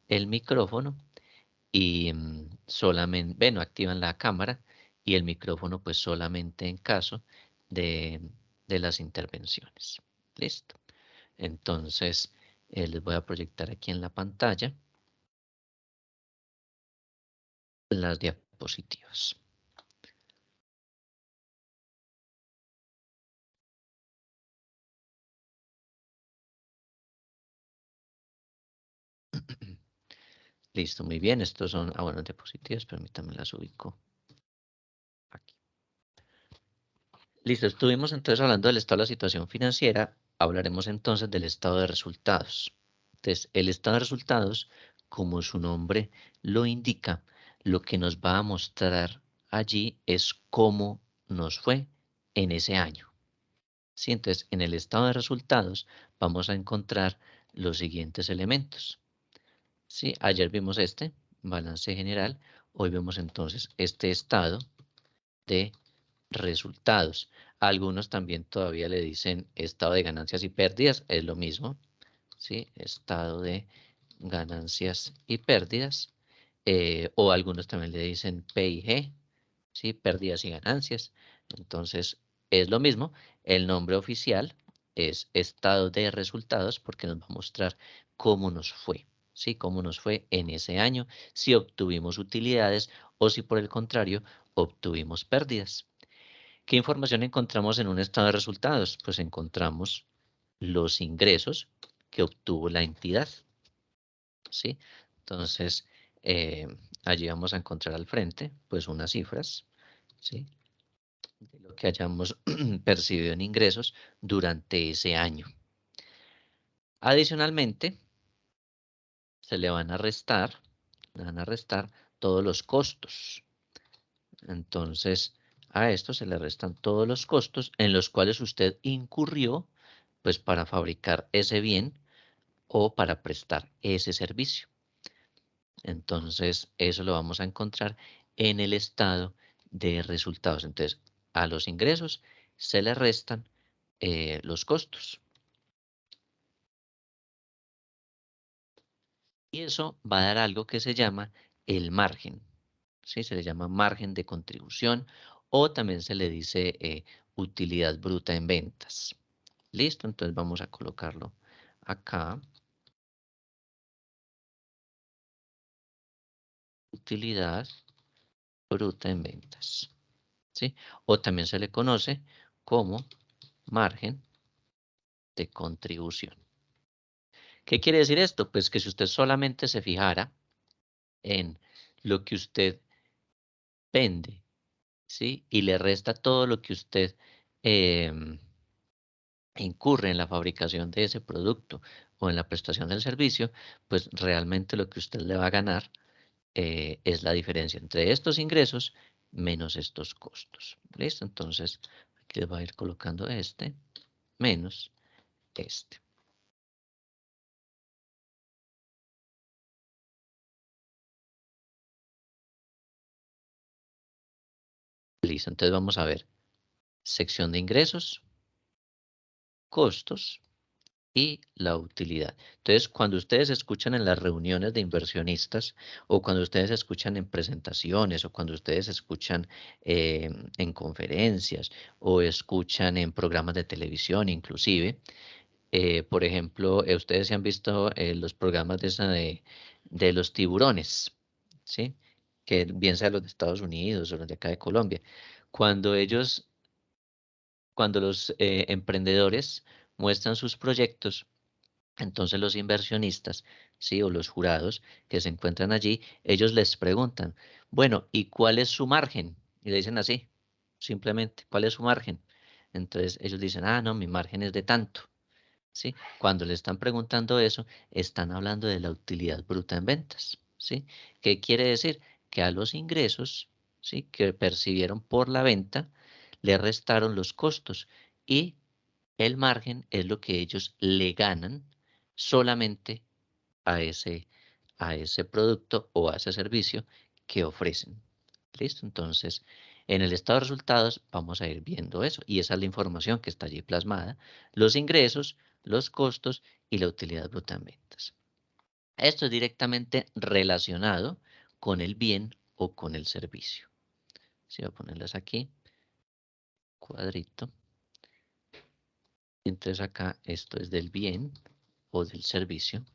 el micrófono y solamente, bueno, activan la cámara y el micrófono pues solamente en caso de, de las intervenciones. Listo. Entonces, les voy a proyectar aquí en la pantalla las diapositivas. Listo, muy bien. Estos son, bueno, diapositivas, permítanme las ubico aquí. Listo, estuvimos entonces hablando del estado de la situación financiera. Hablaremos entonces del estado de resultados. Entonces, el estado de resultados, como su nombre lo indica, lo que nos va a mostrar allí es cómo nos fue en ese año. ¿Sí? Entonces, en el estado de resultados vamos a encontrar los siguientes elementos. ¿Sí? Ayer vimos este, balance general. Hoy vemos entonces este estado de resultados. Algunos también todavía le dicen estado de ganancias y pérdidas, es lo mismo, ¿sí? Estado de ganancias y pérdidas, o algunos también le dicen P&G, ¿sí? Pérdidas y ganancias. Entonces, es lo mismo. El nombre oficial es estado de resultados porque nos va a mostrar cómo nos fue, ¿sí? Cómo nos fue en ese año, si obtuvimos utilidades o si por el contrario obtuvimos pérdidas. ¿Qué información encontramos en un estado de resultados? Pues encontramos los ingresos que obtuvo la entidad, ¿sí? Entonces, eh, allí vamos a encontrar al frente, pues unas cifras, ¿sí? De lo que hayamos percibido en ingresos durante ese año. Adicionalmente, se le van a restar todos los costos. Entonces, a esto se le restan todos los costos en los cuales usted incurrió, pues para fabricar ese bien o para prestar ese servicio. Entonces, eso lo vamos a encontrar en el estado de resultados. Entonces, a los ingresos se le restan los costos. Y eso va a dar algo que se llama el margen. ¿Sí? Se le llama margen de contribución o también se le dice utilidad bruta en ventas. Listo, entonces vamos a colocarlo acá. Utilidad bruta en ventas. ¿Sí? O también se le conoce como margen de contribución. ¿Qué quiere decir esto? Pues que si usted solamente se fijara en lo que usted vende, ¿sí? Y le resta todo lo que usted em, incurre en la fabricación de ese producto o en la prestación del servicio, pues realmente lo que usted le va a ganar es la diferencia entre estos ingresos menos estos costos. ¿Listo? Entonces, aquí le voy a ir colocando este menos este. Listo, entonces vamos a ver sección de ingresos, costos y la utilidad. Entonces, cuando ustedes escuchan en las reuniones de inversionistas o cuando ustedes escuchan en presentaciones o cuando ustedes escuchan en conferencias o escuchan en programas de televisión inclusive, por ejemplo, ustedes se han visto los programas de los tiburones, ¿sí? Que bien sea los de Estados Unidos o los de acá de Colombia. Cuando ellos, cuando los emprendedores muestran sus proyectos, entonces los inversionistas, sí, o los jurados que se encuentran allí, ellos les preguntan, bueno, ¿y cuál es su margen? Y le dicen así, simplemente, ¿cuál es su margen? Entonces ellos dicen, ah, no, mi margen es de tanto, ¿sí? Cuando le están preguntando eso, están hablando de la utilidad bruta en ventas, ¿sí? ¿Qué quiere decir? Que a los ingresos, ¿sí? Que percibieron por la venta, le restaron los costos y el margen es lo que ellos le ganan solamente a ese producto o a ese servicio que ofrecen. ¿Listo? Entonces, en el estado de resultados vamos a ir viendo eso y esa es la información que está allí plasmada, los ingresos, los costos y la utilidad bruta en ventas. Esto es directamente relacionado con el bien o con el servicio. Si voy a ponerles aquí, cuadrito. Entonces acá esto es del bien o del servicio.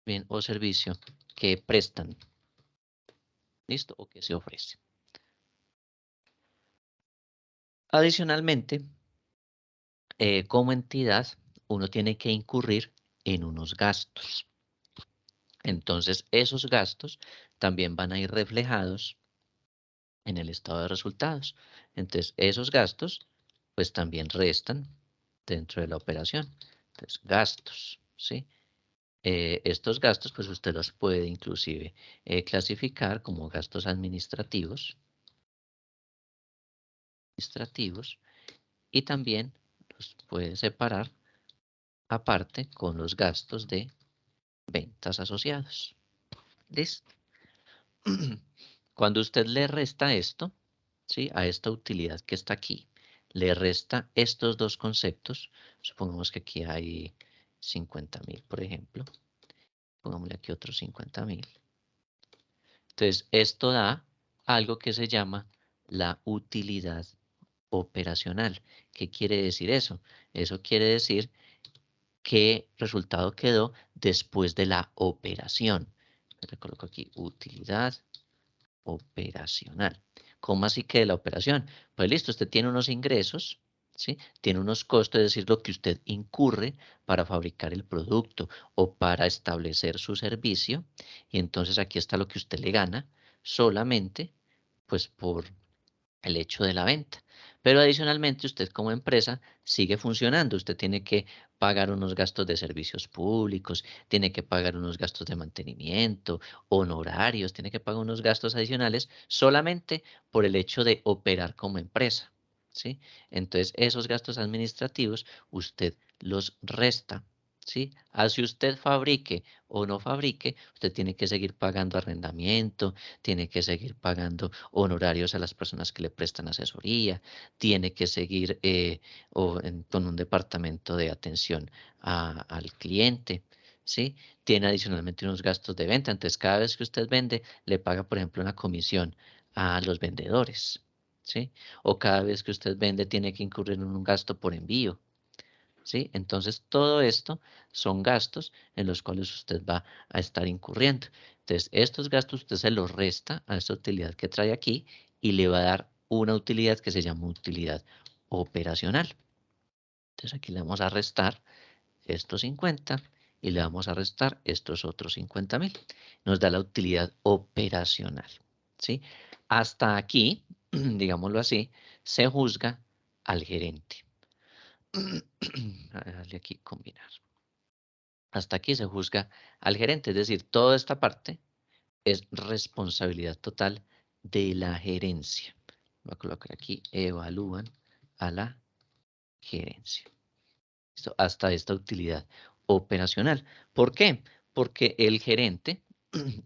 Bien o servicio que prestan. ¿Listo? O que se ofrece. Adicionalmente, como entidad, uno tiene que incurrir en unos gastos. Entonces, esos gastos también van a ir reflejados en el estado de resultados. Entonces, esos gastos, pues también restan dentro de la operación. Entonces, gastos, ¿sí? Estos gastos, pues usted los puede inclusive clasificar como gastos administrativos y también los puede separar aparte con los gastos de ventas asociados. ¿Listo? Cuando usted le resta esto, ¿sí? A esta utilidad que está aquí, le resta estos dos conceptos. Supongamos que aquí hay 50.000, por ejemplo. Pongámosle aquí otros 50.000. Entonces, esto da algo que se llama la utilidad operacional. ¿Qué quiere decir eso? Eso quiere decir qué resultado quedó después de la operación. Le coloco aquí utilidad operacional. ¿Cómo así que de la operación? Pues listo, usted tiene unos ingresos, ¿sí? Tiene unos costos, es decir, lo que usted incurre para fabricar el producto o para establecer su servicio. Y entonces aquí está lo que usted le gana solamente, pues por el hecho de la venta. Pero adicionalmente usted como empresa sigue funcionando. Usted tiene que pagar unos gastos de servicios públicos, tiene que pagar unos gastos de mantenimiento, honorarios, tiene que pagar unos gastos adicionales solamente por el hecho de operar como empresa, ¿sí? Entonces esos gastos administrativos usted los resta. ¿Sí? Así usted fabrique o no fabrique, usted tiene que seguir pagando arrendamiento, tiene que seguir pagando honorarios a las personas que le prestan asesoría, tiene que seguir con un departamento de atención al cliente, ¿sí? Tiene adicionalmente unos gastos de venta, entonces cada vez que usted vende, le paga, por ejemplo, una comisión a los vendedores, ¿sí? O cada vez que usted vende, tiene que incurrir en un gasto por envío. ¿Sí? Entonces, todo esto son gastos en los cuales usted va a estar incurriendo. Entonces, estos gastos usted se los resta a esta utilidad que trae aquí y le va a dar una utilidad que se llama utilidad operacional. Entonces, aquí le vamos a restar estos 50 y le vamos a restar estos otros 50.000. Nos da la utilidad operacional. ¿Sí? Hasta aquí, digámoslo así, se juzga al gerente. A darle aquí combinar. Hasta aquí se juzga al gerente, es decir, toda esta parte es responsabilidad total de la gerencia. Voy a colocar aquí, evalúan a la gerencia. ¿Listo? Hasta esta utilidad operacional. ¿Por qué? Porque el gerente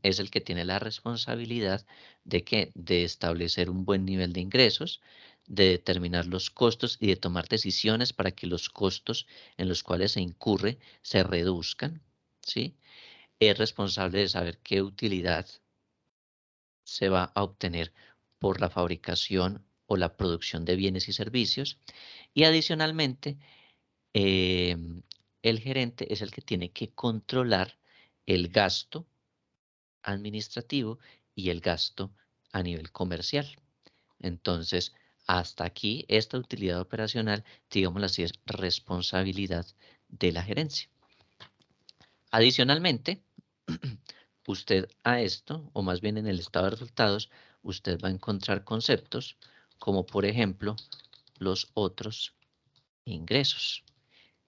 es el que tiene la responsabilidad de que de establecer un buen nivel de ingresos, de determinar los costos y de tomar decisiones para que los costos en los cuales se incurre se reduzcan, ¿sí? Es responsable de saber qué utilidad se va a obtener por la fabricación o la producción de bienes y servicios y adicionalmente el gerente es el que tiene que controlar el gasto administrativo y el gasto a nivel comercial. Entonces, hasta aquí esta utilidad operacional, digámoslo así, es responsabilidad de la gerencia. Adicionalmente, usted a esto, o más bien en el estado de resultados, usted va a encontrar conceptos como por ejemplo los otros ingresos.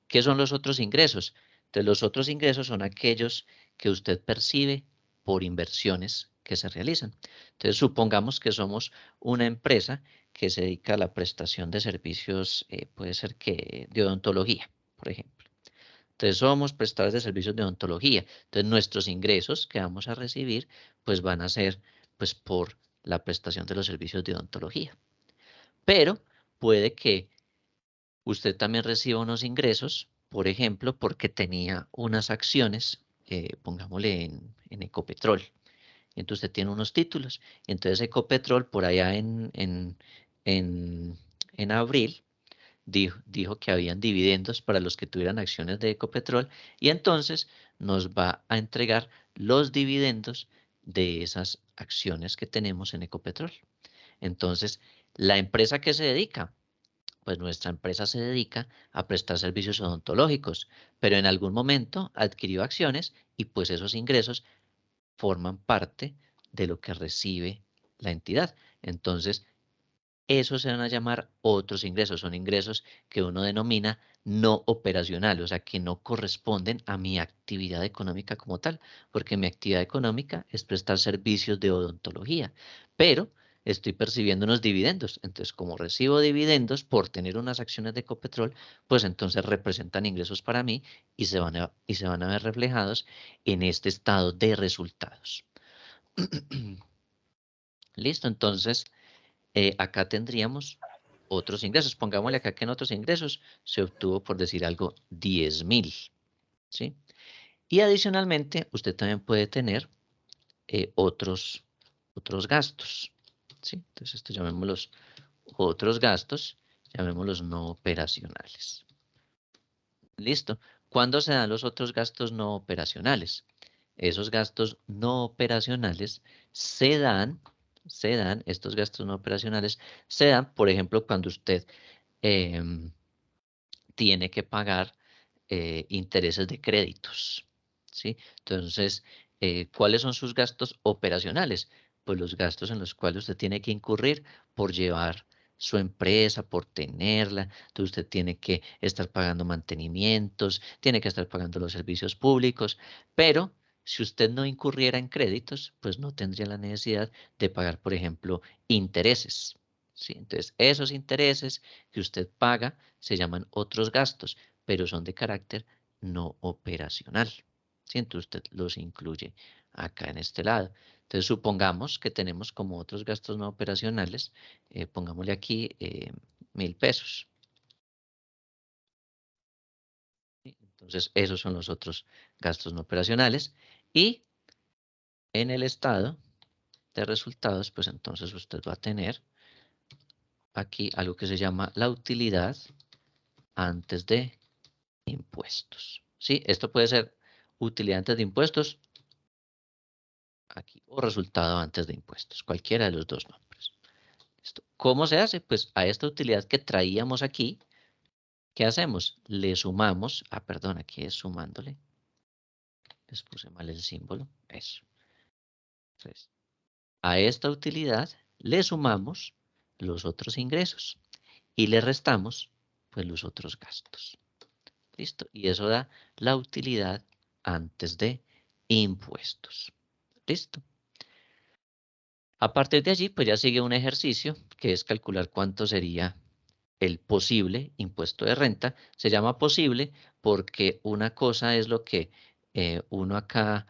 ¿Qué son los otros ingresos? Entonces, los otros ingresos son aquellos que usted percibe por inversiones que se realizan. Entonces, supongamos que somos una empresa que se dedica a la prestación de servicios, puede ser que de odontología, por ejemplo. Entonces, somos prestadores de servicios de odontología. Entonces, nuestros ingresos que vamos a recibir, pues van a ser, pues, por la prestación de los servicios de odontología. Pero puede que usted también reciba unos ingresos por ejemplo, porque tenía unas acciones, pongámosle en Ecopetrol. Entonces usted tiene unos títulos. Entonces Ecopetrol por allá en, en abril dijo que habían dividendos para los que tuvieran acciones de Ecopetrol y entonces nos va a entregar los dividendos de esas acciones que tenemos en Ecopetrol. Entonces, la empresa que se dedica, pues nuestra empresa se dedica a prestar servicios odontológicos, pero en algún momento adquirió acciones y pues esos ingresos forman parte de lo que recibe la entidad. Entonces, esos se van a llamar otros ingresos, son ingresos que uno denomina no operacional, o sea, que no corresponden a mi actividad económica como tal, porque mi actividad económica es prestar servicios de odontología, pero estoy percibiendo unos dividendos. Entonces, como recibo dividendos por tener unas acciones de Ecopetrol, pues entonces representan ingresos para mí y se van a ver reflejados en este estado de resultados. Listo, entonces acá tendríamos otros ingresos. Pongámosle acá que en otros ingresos se obtuvo, por decir algo, 10.000, ¿sí? Y adicionalmente, usted también puede tener otros gastos, ¿sí? Entonces, esto llamémoslos otros gastos, llamémoslos no operacionales. Listo. ¿Cuándo se dan los otros gastos no operacionales? Esos gastos no operacionales se dan, estos gastos no operacionales se dan, por ejemplo, cuando usted em, tiene que pagar intereses de créditos, ¿sí? Entonces, ¿cuáles son sus gastos operacionales? Pues los gastos en los cuales usted tiene que incurrir por llevar su empresa, por tenerla, entonces usted tiene que estar pagando mantenimientos, tiene que estar pagando los servicios públicos, pero si usted no incurriera en créditos, pues no tendría la necesidad de pagar, por ejemplo, intereses, ¿sí? Entonces, esos intereses que usted paga se llaman otros gastos, pero son de carácter no operacional. ¿Sí? Entonces usted los incluye acá en este lado. Entonces supongamos que tenemos como otros gastos no operacionales, pongámosle aquí 1.000 pesos. ¿Sí? Entonces esos son los otros gastos no operacionales. Y en el estado de resultados, pues entonces usted va a tener aquí algo que se llama la utilidad antes de impuestos. ¿Sí? Esto puede ser utilidad antes de impuestos aquí o resultado antes de impuestos, cualquiera de los dos nombres. ¿Listo? ¿Cómo se hace? Pues a esta utilidad que traíamos aquí, ¿qué hacemos? Le sumamos, perdón, aquí es sumándole, les puse mal el símbolo, eso. Entonces, a esta utilidad le sumamos los otros ingresos y le restamos pues los otros gastos. ¿Listo? Y eso da la utilidad antes de impuestos. ¿Listo? A partir de allí, pues ya sigue un ejercicio que es calcular cuánto sería el posible impuesto de renta. Se llama posible porque una cosa es lo que uno acá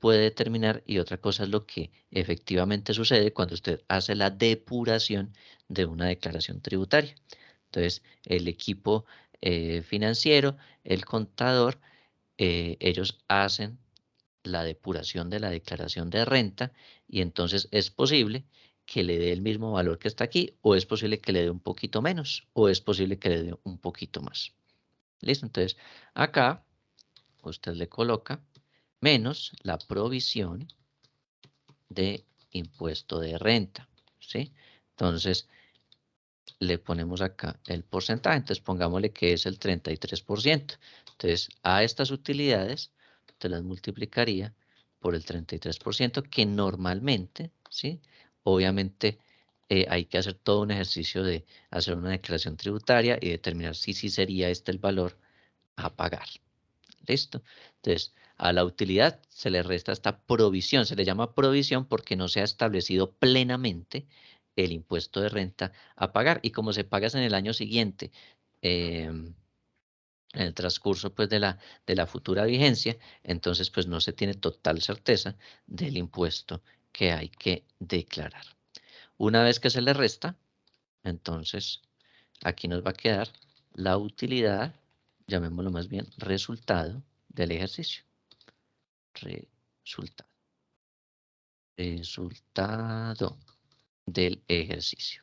puede determinar y otra cosa es lo que efectivamente sucede cuando usted hace la depuración de una declaración tributaria. Entonces, el equipo financiero, el contador, ellos hacen la depuración de la declaración de renta y entonces es posible que le dé el mismo valor que está aquí o es posible que le dé un poquito menos o es posible que le dé un poquito más. ¿Listo? Entonces acá usted le coloca menos la provisión de impuesto de renta, ¿sí? Entonces le ponemos acá el porcentaje, entonces pongámosle que es el 33%. Entonces, a estas utilidades te las multiplicaría por el 33%, que normalmente, ¿sí? Obviamente hay que hacer todo un ejercicio de hacer una declaración tributaria y determinar si sí sería este el valor a pagar. ¿Listo? Entonces, a la utilidad se le resta esta provisión, se le llama provisión porque no se ha establecido plenamente el impuesto de renta a pagar. Y como se paga en el año siguiente, en el transcurso pues de la futura vigencia, entonces pues no se tiene total certeza del impuesto que hay que declarar. Una vez que se le resta, entonces aquí nos va a quedar la utilidad llamémoslo más bien resultado del ejercicio. Resultado. Resultado del ejercicio.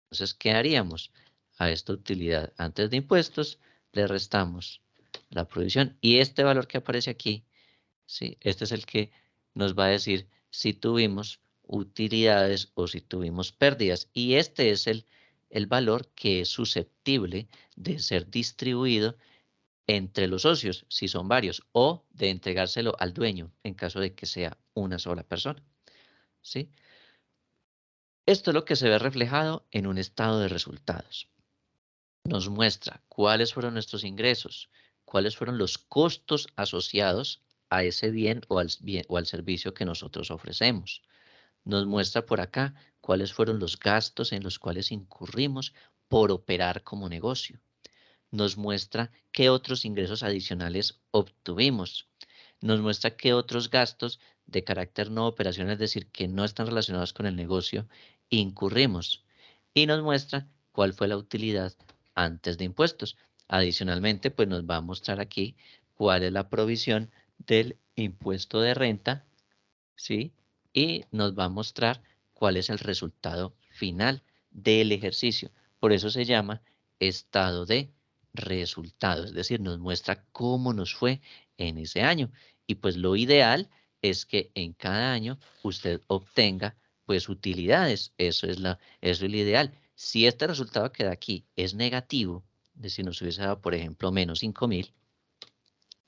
Entonces, ¿qué haríamos? A esta utilidad antes de impuestos le restamos la provisión y este valor que aparece aquí, ¿sí? Este es el que nos va a decir si tuvimos utilidades o si tuvimos pérdidas y este es el valor que es susceptible de ser distribuido entre los socios, si son varios, o de entregárselo al dueño en caso de que sea una sola persona, ¿sí? Esto es lo que se ve reflejado en un estado de resultados. Nos muestra cuáles fueron nuestros ingresos, cuáles fueron los costos asociados a ese bien o al servicio que nosotros ofrecemos. Nos muestra por acá cuáles fueron los gastos en los cuales incurrimos por operar como negocio. Nos muestra qué otros ingresos adicionales obtuvimos. Nos muestra qué otros gastos de carácter no operacional, es decir, que no están relacionados con el negocio, incurrimos. Y nos muestra cuál fue la utilidad antes de impuestos. Adicionalmente, pues nos va a mostrar aquí cuál es la provisión del impuesto de renta, ¿sí? Y nos va a mostrar cuál es el resultado final del ejercicio. Por eso se llama estado de resultados, es decir, nos muestra cómo nos fue en ese año. Y pues lo ideal es que en cada año usted obtenga pues utilidades, eso es lo ideal. Si este resultado que da aquí es negativo, de si nos hubiese dado, por ejemplo, menos 5.000,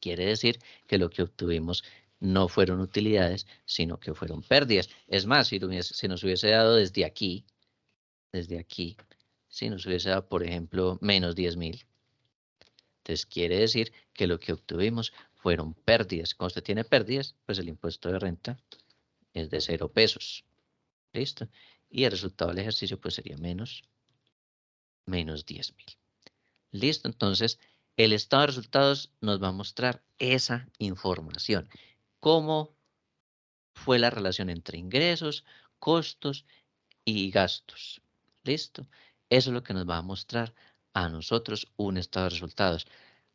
quiere decir que lo que obtuvimos no fueron utilidades, sino que fueron pérdidas. Es más, si nos hubiese dado desde aquí, si nos hubiese dado, por ejemplo, menos 10.000, entonces quiere decir que lo que obtuvimos fueron pérdidas. Cuando usted tiene pérdidas, pues el impuesto de renta es de 0 pesos. ¿Listo? Y el resultado del ejercicio pues sería menos 10.000. Listo, entonces el estado de resultados nos va a mostrar esa información. ¿Cómo fue la relación entre ingresos, costos y gastos? ¿Listo? Eso es lo que nos va a mostrar a nosotros un estado de resultados.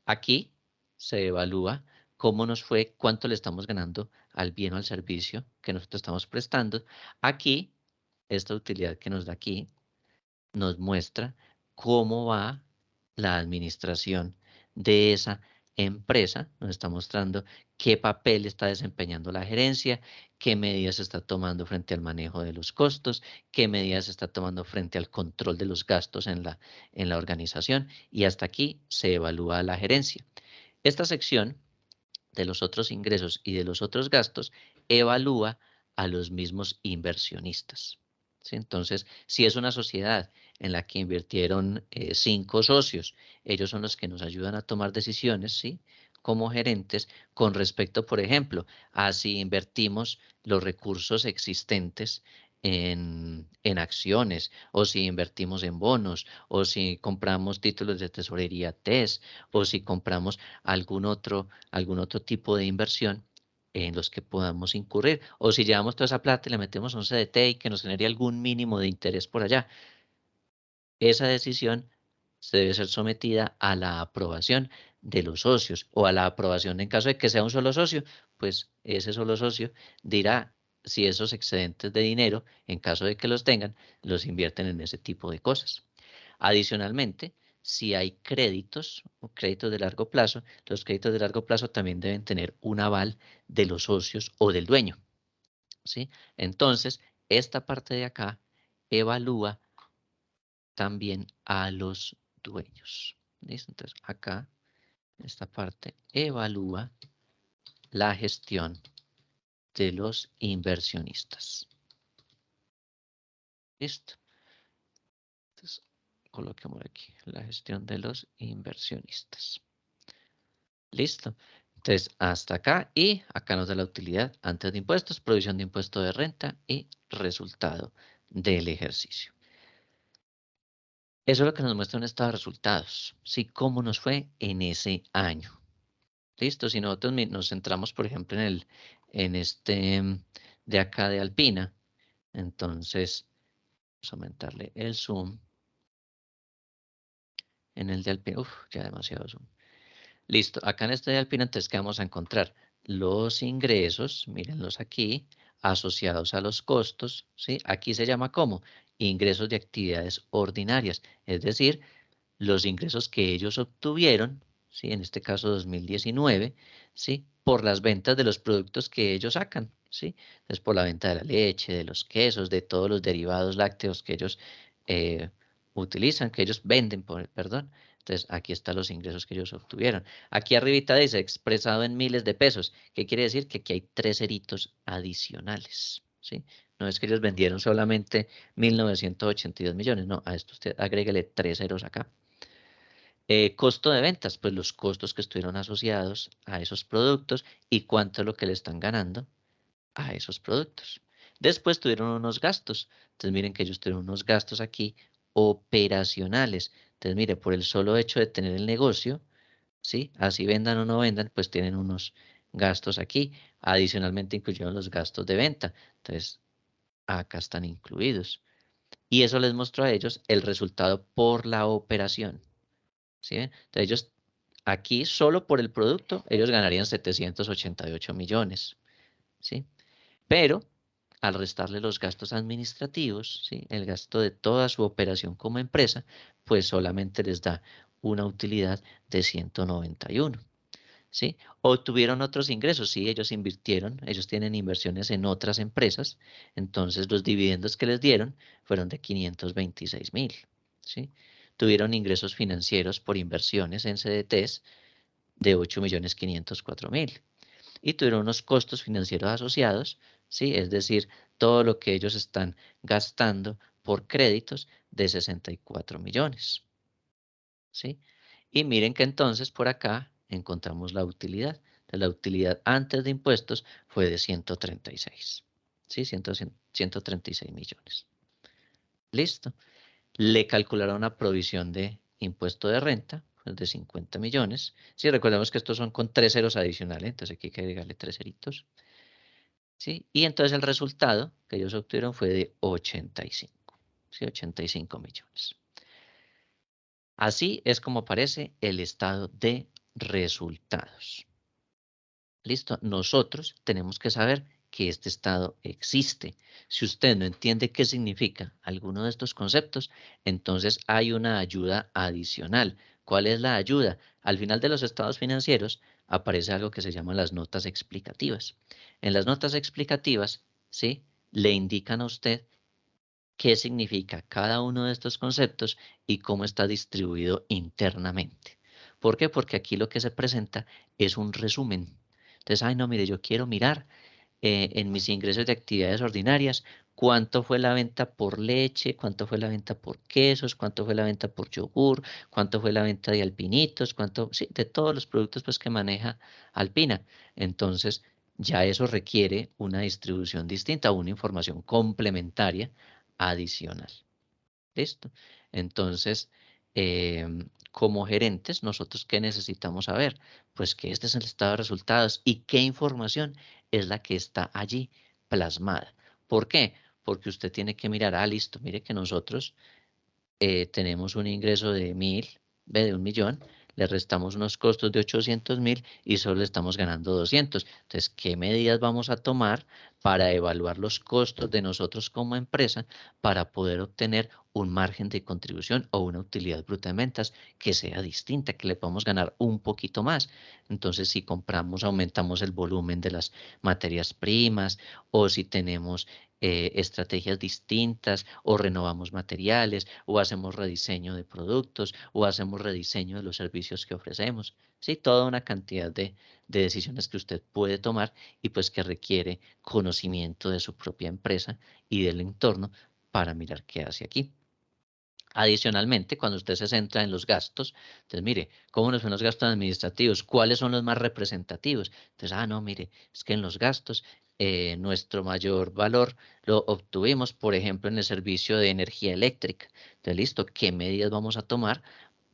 Aquí se evalúa cómo nos fue, cuánto le estamos ganando al bien o al servicio que nosotros estamos prestando. Aquí, esta utilidad que nos da aquí, nos muestra cómo va la administración de esa empresa, nos está mostrando qué papel está desempeñando la gerencia, qué medidas se está tomando frente al manejo de los costos, qué medidas se está tomando frente al control de los gastos en la organización y hasta aquí se evalúa la gerencia. Esta sección de los otros ingresos y de los otros gastos evalúa a los mismos inversionistas. ¿Sí? Entonces, si es una sociedad en la que invirtieron 5 socios, ellos son los que nos ayudan a tomar decisiones, ¿sí? Como gerentes con respecto, por ejemplo, a si invertimos los recursos existentes en acciones, o si invertimos en bonos, o si compramos títulos de tesorería TES, o si compramos algún otro tipo de inversión en los que podamos incurrir. O si llevamos toda esa plata y le metemos a un CDT y que nos genere algún mínimo de interés por allá. Esa decisión se debe ser sometida a la aprobación de los socios o a la aprobación en caso de que sea un solo socio, pues ese solo socio dirá si esos excedentes de dinero, en caso de que los tengan, los invierten en ese tipo de cosas. Adicionalmente, si hay créditos o créditos de largo plazo, los créditos de largo plazo también deben tener un aval de los socios o del dueño, ¿sí? Entonces, esta parte de acá evalúa también a los dueños. ¿Listo? Entonces, acá, esta parte evalúa la gestión de los inversionistas. ¿Listo? Entonces, coloquemos aquí la gestión de los inversionistas. Listo. Entonces, hasta acá y acá nos da la utilidad antes de impuestos, provisión de impuesto de renta y resultado del ejercicio. Eso es lo que nos muestra un estado de resultados, ¿sí? Cómo nos fue en ese año. Listo. Si nosotros nos centramos, por ejemplo, en este de acá de Alpina, entonces vamos a aumentarle el zoom. En el de Alpina, ya demasiado zoom. Listo, acá en este de Alpina, entonces, ¿qué vamos a encontrar? Los ingresos, mírenlos aquí, asociados a los costos, ¿sí? Aquí se llama como ingresos de actividades ordinarias, es decir, los ingresos que ellos obtuvieron, ¿sí? En este caso 2019, ¿sí? Por las ventas de los productos que ellos sacan, ¿sí? Entonces, por la venta de la leche, de los quesos, de todos los derivados lácteos que ellos eh, utilizan, que ellos venden, perdón. Entonces, aquí están los ingresos que ellos obtuvieron. Aquí arribita dice expresado en miles de pesos. ¿Qué quiere decir? Que aquí hay 3 ceritos adicionales, ¿sí? No es que ellos vendieron solamente 1.982 millones, no, a esto usted agréguele 3 ceros acá. Costo de ventas, pues los costos que estuvieron asociados a esos productos y cuánto es lo que le están ganando a esos productos. Después tuvieron unos gastos. Entonces miren que ellos tuvieron unos gastos aquí operacionales. Entonces mire, por el solo hecho de tener el negocio, ¿sí? Así vendan o no vendan, pues tienen unos gastos aquí. Adicionalmente incluyeron los gastos de venta. Entonces acá están incluidos. Y eso les mostró a ellos el resultado por la operación. ¿Sí ven? Entonces ellos aquí solo por el producto, ellos ganarían 788 millones, ¿sí? Pero al restarle los gastos administrativos, ¿sí? El gasto de toda su operación como empresa, pues solamente les da una utilidad de 191, ¿sí? Obtuvieron otros ingresos, sí, ellos invirtieron, ellos tienen inversiones en otras empresas, entonces los dividendos que les dieron fueron de 526.000, ¿sí? Tuvieron ingresos financieros por inversiones en CDTs de 8.504.000 y tuvieron unos costos financieros asociados, ¿sí? Es decir, todo lo que ellos están gastando por créditos de 64 millones, ¿sí? Y miren que entonces por acá encontramos la utilidad. La utilidad antes de impuestos fue de 136, ¿sí? 136 millones. Listo. Le calcularon una provisión de impuesto de renta pues, de 50 millones. Sí, recordemos que estos son con 3 ceros adicionales, entonces aquí hay que agregarle 3 ceritos. ¿Sí? Y entonces el resultado que ellos obtuvieron fue de 85, ¿sí? 85 millones. Así es como aparece el estado de resultados. ¿Listo? Nosotros tenemos que saber que este estado existe. Si usted no entiende qué significa alguno de estos conceptos, entonces hay una ayuda adicional. ¿Cuál es la ayuda? Al final de los estados financieros aparece algo que se llama las notas explicativas. En las notas explicativas, ¿sí? Le indican a usted qué significa cada uno de estos conceptos y cómo está distribuido internamente. ¿Por qué? Porque aquí lo que se presenta es un resumen. Entonces, ay, no, mire, yo quiero mirar en mis ingresos de actividades ordinarias cuánto fue la venta por leche, cuánto fue la venta por quesos, cuánto fue la venta por yogur, cuánto fue la venta de alpinitos, cuánto, sí, de todos los productos pues que maneja Alpina. Entonces, ya eso requiere una distribución distinta, una información complementaria adicional. ¿Listo? Entonces, como gerentes, nosotros qué necesitamos saber? Pues que este es el estado de resultados y qué información es la que está allí plasmada. ¿Por qué? Porque usted tiene que mirar, listo, mire que nosotros tenemos un ingreso de 1.000, de 1.000.000, le restamos unos costos de 800.000 y solo le estamos ganando 200. Entonces, ¿qué medidas vamos a tomar para evaluar los costos de nosotros como empresa para poder obtener un margen de contribución o una utilidad bruta de ventas que sea distinta, que le podamos ganar un poquito más? Entonces, si compramos, aumentamos el volumen de las materias primas o si tenemos estrategias distintas o renovamos materiales o hacemos rediseño de productos o hacemos rediseño de los servicios que ofrecemos. Sí, toda una cantidad de decisiones que usted puede tomar y pues que requiere conocimiento de su propia empresa y del entorno para mirar qué hace aquí. Adicionalmente, cuando usted se centra en los gastos, entonces mire, ¿cómo nos son los gastos administrativos? ¿Cuáles son los más representativos? Entonces, no, mire, es que en los gastos nuestro mayor valor lo obtuvimos, por ejemplo, en el servicio de energía eléctrica. Entonces, listo, ¿qué medidas vamos a tomar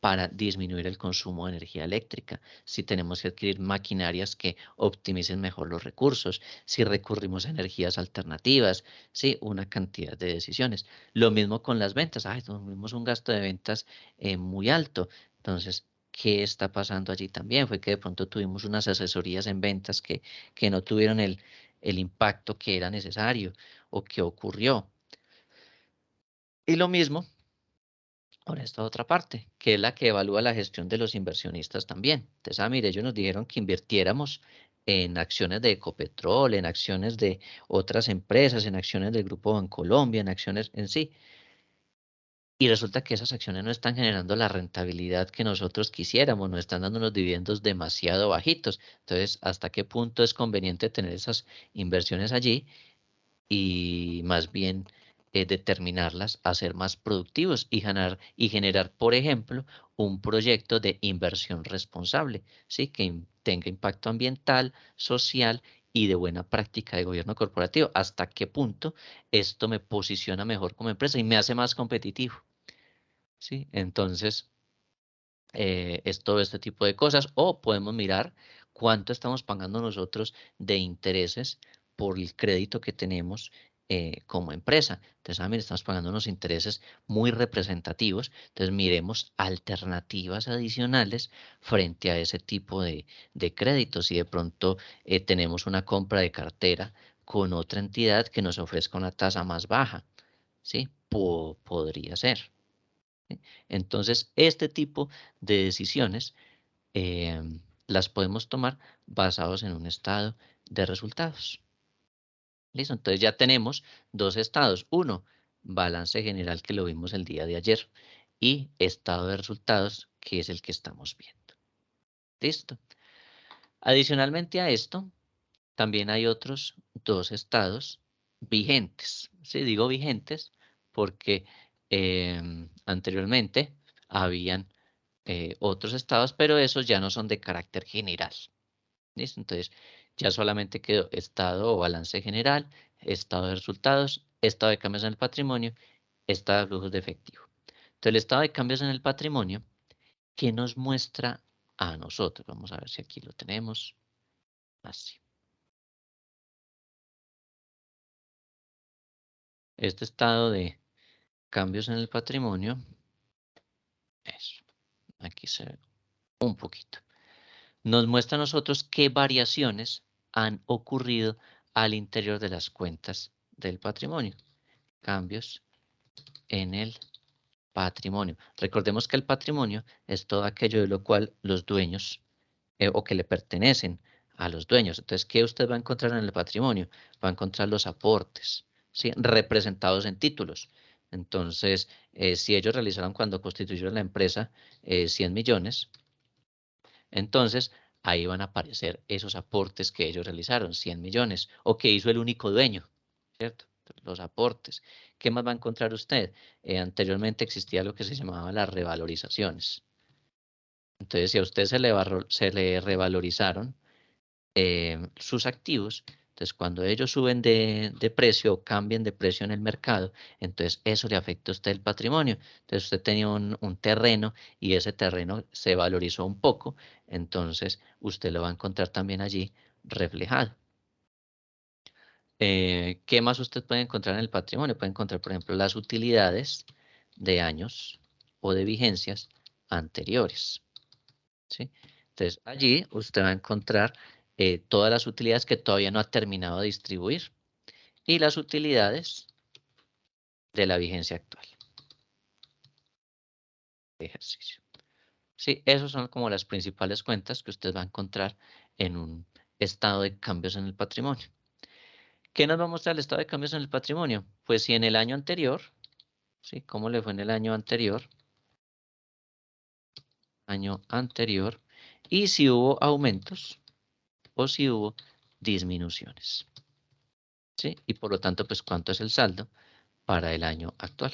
para disminuir el consumo de energía eléctrica? Si tenemos que adquirir maquinarias que optimicen mejor los recursos, si recurrimos a energías alternativas, sí, una cantidad de decisiones. Lo mismo con las ventas. Tuvimos un gasto de ventas muy alto. Entonces, ¿qué está pasando allí también? Fue que de pronto tuvimos unas asesorías en ventas que no tuvieron el impacto que era necesario o que ocurrió. Y lo mismo con esta otra parte, que es la que evalúa la gestión de los inversionistas también. Entonces, mire, ellos nos dijeron que invirtiéramos en acciones de Ecopetrol, en acciones de otras empresas, en acciones del Grupo Bancolombia, en acciones en sí. Y resulta que esas acciones no están generando la rentabilidad que nosotros quisiéramos, nos están dando unos dividendos demasiado bajitos. Entonces, ¿hasta qué punto es conveniente tener esas inversiones allí? Y más bien determinarlas a ser más productivos y generar, por ejemplo, un proyecto de inversión responsable, ¿sí? Que tenga impacto ambiental, social y de buena práctica de gobierno corporativo. ¿Hasta qué punto esto me posiciona mejor como empresa y me hace más competitivo? ¿Sí? Entonces, es todo este tipo de cosas. O podemos mirar cuánto estamos pagando nosotros de intereses por el crédito que tenemos como empresa. Entonces, mire, estamos pagando unos intereses muy representativos. Entonces, miremos alternativas adicionales frente a ese tipo de créditos. Si de pronto tenemos una compra de cartera con otra entidad que nos ofrezca una tasa más baja, ¿sí? Podría ser. ¿Sí? Entonces, este tipo de decisiones las podemos tomar basados en un estado de resultados. ¿Listo? Entonces ya tenemos dos estados. Uno, balance general que lo vimos el día de ayer y estado de resultados que es el que estamos viendo. ¿Listo? Adicionalmente a esto, también hay otros dos estados vigentes. Sí, digo vigentes porque anteriormente habían otros estados, pero esos ya no son de carácter general. ¿Listo? Entonces, ya solamente quedó estado o balance general, estado de resultados, estado de cambios en el patrimonio, estado de flujos de efectivo. Entonces, el estado de cambios en el patrimonio, ¿qué nos muestra a nosotros? Vamos a ver si aquí lo tenemos. Así. Este estado de cambios en el patrimonio, eso, aquí se ve un poquito. Nos muestra a nosotros qué variaciones han ocurrido al interior de las cuentas del patrimonio. Cambios en el patrimonio. Recordemos que el patrimonio es todo aquello de lo cual los dueños o que le pertenecen a los dueños. Entonces, ¿qué usted va a encontrar en el patrimonio? Va a encontrar los aportes, ¿sí? Representados en títulos. Entonces, si ellos realizaron cuando constituyeron la empresa 100 millones, entonces ahí van a aparecer esos aportes que ellos realizaron, 100 millones, o que hizo el único dueño, ¿cierto? Los aportes. ¿Qué más va a encontrar usted? Anteriormente existía lo que se llamaba las revalorizaciones. Entonces, si a usted se le revalorizaron sus activos, entonces cuando ellos suben de precio o cambien de precio en el mercado, entonces eso le afecta a usted el patrimonio. Entonces usted tenía un terreno y ese terreno se valorizó un poco, entonces usted lo va a encontrar también allí reflejado. ¿Qué más usted puede encontrar en el patrimonio? Puede encontrar, por ejemplo, las utilidades de años o de vigencias anteriores. ¿Sí? Entonces, allí usted va a encontrar todas las utilidades que todavía no ha terminado de distribuir y las utilidades de la vigencia actual de ejercicio. Sí, esas son como las principales cuentas que usted va a encontrar en un estado de cambios en el patrimonio. ¿Qué nos va a mostrar el estado de cambios en el patrimonio? Pues si en el año anterior, ¿sí? ¿Cómo le fue en el año anterior? Año anterior. Y si hubo aumentos o si hubo disminuciones. ¿Sí? Y por lo tanto, pues, ¿cuánto es el saldo para el año actual?